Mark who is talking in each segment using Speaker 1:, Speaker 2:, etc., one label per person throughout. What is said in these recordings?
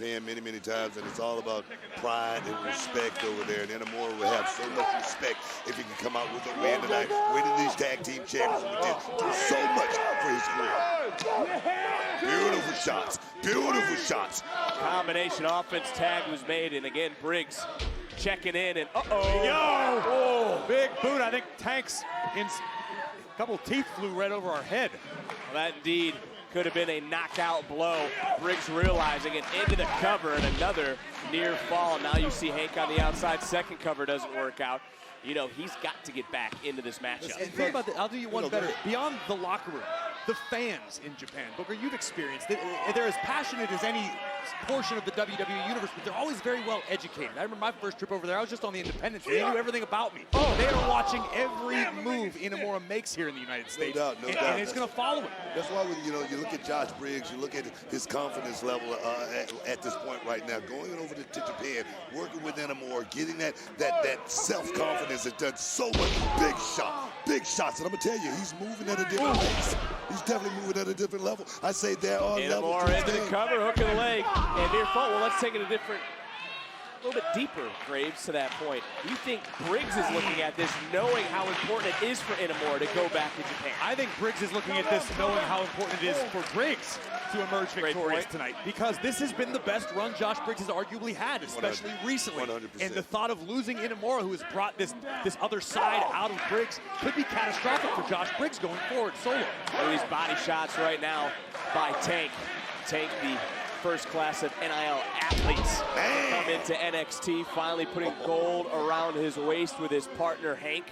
Speaker 1: many times, and it's all about pride and respect over there. And Inamura will have so much respect if he can come out with a win tonight, winning these tag team championships. Do so much for his career. Beautiful shots, beautiful shots.
Speaker 2: Combination offense tag was made, and again Briggs checking in, and
Speaker 3: big boot. I think Tank's couple teeth flew right over our head.
Speaker 2: Well, that indeed could have been a knockout blow. Briggs realizing it, into the cover, and another near fall. Now you see Hank on the outside. Second cover doesn't work out. You know, he's got to get back into this matchup.
Speaker 3: And think about that. I'll do you one better. Beyond the locker room, the fans in Japan, Booker, you've experienced it. They're as passionate as any portion of the WWE universe, but they're always very well educated. I remember my first trip over there, I was just on the independents. They knew everything about me. They are watching every move Inamura makes here in the United States.
Speaker 1: No doubt.
Speaker 3: And it's going to follow him.
Speaker 1: That's why, you look at Josh Briggs, you look at his confidence level at this point right now, going over to Japan, working with Inamura, getting that self-confidence that does so much. Big shots. And I'm going to tell you, he's moving at a different pace. He's definitely moving at a different level. I say there are levels.
Speaker 2: Inamura into the cover, hook of the leg, and near fall. Well, let's take it a little bit deeper, Graves, to that point. You think Briggs is looking at this knowing how important it is for Inamura to go back to Japan?
Speaker 3: I think Briggs is looking at this knowing how important it is for Briggs to emerge victorious tonight, because this has been the best run Josh Briggs has arguably had, especially recently.
Speaker 1: 100%.
Speaker 3: And the thought of losing Inamura, who has brought this other side out of Briggs, could be catastrophic for Josh Briggs going forward solo.
Speaker 2: Look at these body shots right now by Tank. Tank, the first class of NIL athletes, come into NXT, finally putting gold around his waist with his partner Hank.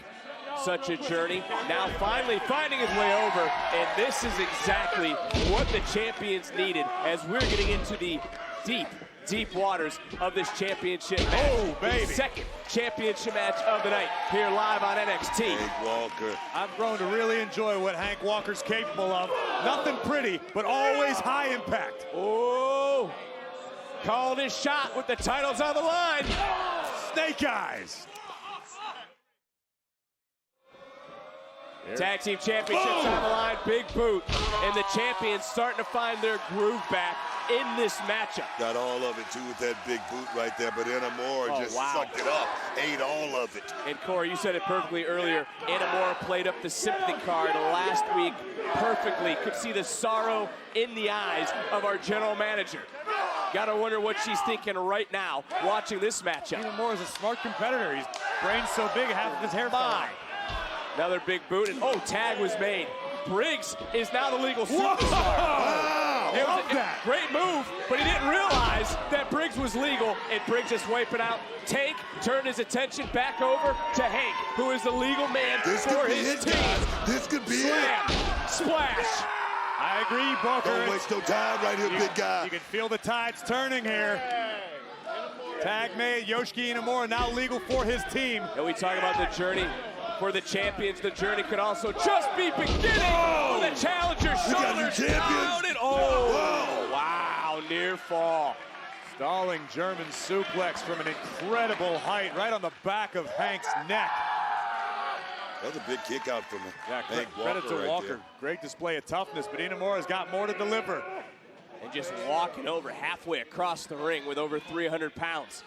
Speaker 2: Such a journey. Now finally finding his way over, and this is exactly what the champions needed as we're getting into the deep waters of this championship match. The second championship match of the night here live on NXT.
Speaker 1: Hank Walker.
Speaker 3: I've grown to really enjoy what Hank Walker's capable of. Nothing pretty, but always high impact.
Speaker 2: Oh, called his shot with the titles on the line.
Speaker 3: Snake eyes.
Speaker 2: Tag team championships on the line, big boot, and the champions starting to find their groove back in this matchup.
Speaker 1: Got all of it too with that big boot right there, but Inamura just sucked it up, ate all of it.
Speaker 2: And Corey, you said it perfectly earlier. Inamura played up the sympathy card last week perfectly. Could see the sorrow in the eyes of our general manager. Gotta wonder what she's thinking right now, watching this matchup.
Speaker 3: Inamura's a smart competitor. His brain's so big, half of his hair fell out.
Speaker 2: Another big boot, and tag was made. Briggs is now the legal superstar.
Speaker 1: Wow!
Speaker 2: It was a great move, but he didn't realize that Briggs was legal, and Briggs just wiping out. Tank turned his attention back over to Hank, who is the legal man for his team.
Speaker 1: This could be
Speaker 2: Slam, splash.
Speaker 3: I agree, Booker.
Speaker 1: Don't waste no time right here, big guy.
Speaker 3: You can feel the tides turning here. Tag made, Yoshiki Inamura now legal for his team.
Speaker 2: And we talk about the journey for the champions. The journey could also just be beginning for the challenger. Shoulders down, and wow, near fall.
Speaker 3: Stalling German suplex from an incredible height right on the back of Hank's neck.
Speaker 1: That was a big kick out from Hank Walker.
Speaker 3: Credit to Walker. Great display of toughness, but Inamura's got more to deliver.
Speaker 2: And just walking over halfway across the ring with over 300 pounds.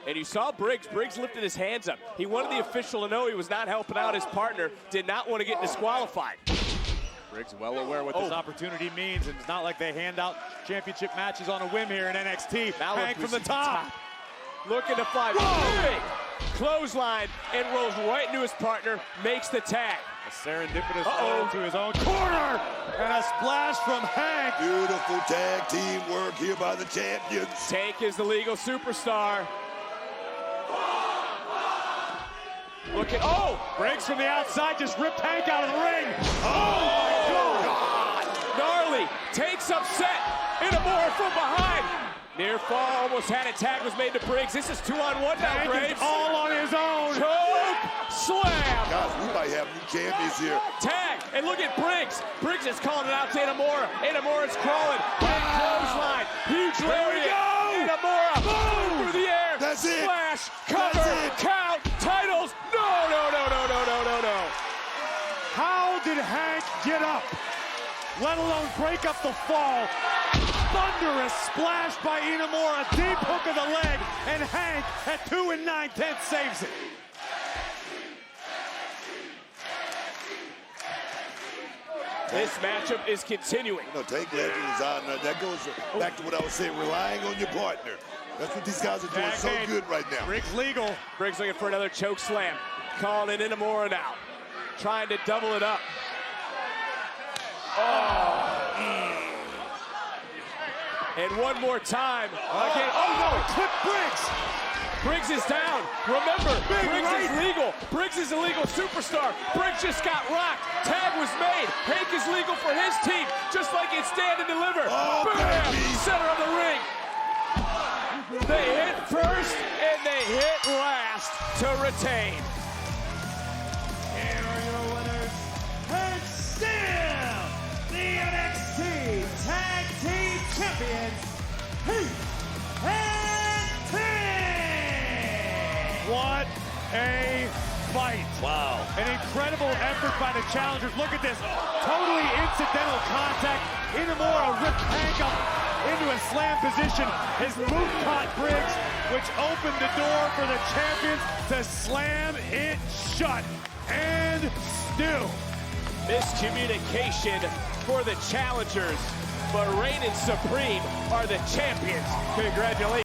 Speaker 2: And you saw Briggs. Briggs lifted his hands up. He wanted the official to know he was not helping out his partner, did not want to get disqualified.
Speaker 3: Briggs well aware what this opportunity means, and it's not like they hand out championship matches on a whim here in NXT.
Speaker 2: Now
Speaker 3: Hank from the top.
Speaker 2: Looking to fly. Big clothesline, and rolls right into his partner, makes the tag.
Speaker 3: A serendipitous throw to his own corner, and a splash from Hank.
Speaker 1: Beautiful tag team work here by the champions.
Speaker 2: Tank is the legal superstar. Look at,
Speaker 3: Briggs from the outside just ripped Hank out of the ring.
Speaker 1: Oh, God.
Speaker 2: Gnarly, Tank's upset. Inamura from behind. Near fall, almost had it. Tag was made to Briggs. This is 2-on-1 now, Graves.
Speaker 3: All on his own.
Speaker 2: Choke slam.
Speaker 1: Guys, we might have new champions here.
Speaker 2: Tag, and look at Briggs. Briggs is calling it out to Inamura. Inamura's crawling. Big clothesline. Huge lariat. Inamura through the air.
Speaker 1: That's it.
Speaker 2: Splash, cover, count, titles. No.
Speaker 3: How did Hank get up, let alone break up the fall? thunderous splash by Inamura, deep hook of the leg, and Hank at 2 9/10 saves it.
Speaker 2: This matchup is continuing.
Speaker 1: You know, Tank Legend is on. That goes back to what I was saying, relying on your partner. That's what these guys are doing so good right now.
Speaker 3: Briggs legal.
Speaker 2: Briggs looking for another choke slam. Calling in Inamura now. Trying to double it up. And one more time. Again. Oh no,
Speaker 3: Clip Briggs.
Speaker 2: Briggs is down. Remember, Briggs is legal. Briggs is a legal superstar. Briggs just got rocked. Tag was made. Hank is legal for his team, just like it's Stand and Deliver. Bam! Center of the ring. They hit first and they hit last to retain.
Speaker 4: Here are your winners, and still the NXT Tag Team Champions, Heath and T.
Speaker 3: What a fight.
Speaker 1: Wow.
Speaker 3: An incredible effort by the challengers. Look at this. Totally incidental contact. Inamura ripped Hank up into a slam position. His move caught Briggs, which opened the door for the champions to slam it shut. And still,
Speaker 2: Miscommunication for the challengers, but reigning supreme are the champions. Congratulations.